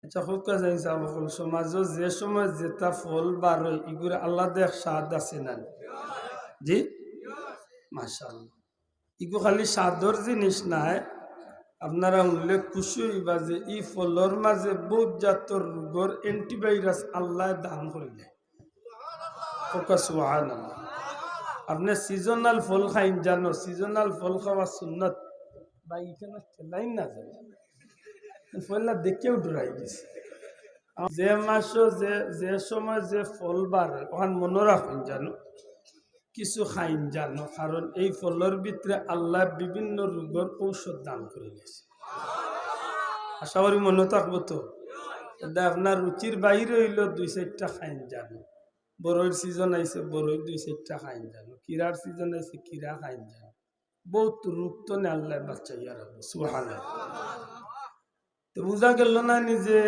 আচ্ছা হোক যাই সকল সমাজ যে সময় যেটা ফল বার হয় এগুলো আল্লাহ দেখ স্বাদ আছে না জি মাশাআল্লাহ ইগো খালি স্বাদর জিনিস নাই আপনারা উল্লেখ খুশি হইবা যে এই ফলর মাঝে বহুত জাতর রোগর অ্যান্টিভাইরাস আল্লাহ দান করিলে সুবহানাল্লাহ আপনি সিজনাল ফল খাইন জানো সিজনাল ফল খাওয়া সুন্নত বা এখানে খেলাই না যায় ফলটা দেখেও ডরাই গেছে যে মাস যে সময় যে ফল বাড়ে ওখান মনে রাখুন জানো কিছু খাইন জানো কারণ এই ফলের ভিতরে আল্লাহ বিভিন্ন রোগের ঔষধ দান করে গেছে আশা করি মনে থাকবো তো আপনার রুচির বাইরে হইল 2-4টা খাইন জানো বড়ইর সিজন আইছে বড়ই 2-4টা খাইন জানো কিরার সিজন আইছে কিরা খাইন জানো বহুত রোগ তো আল্লাহ বাচ্চাইয়া রাখবো সুবহানাল্লাহ তো বুঝা গেল না নিজে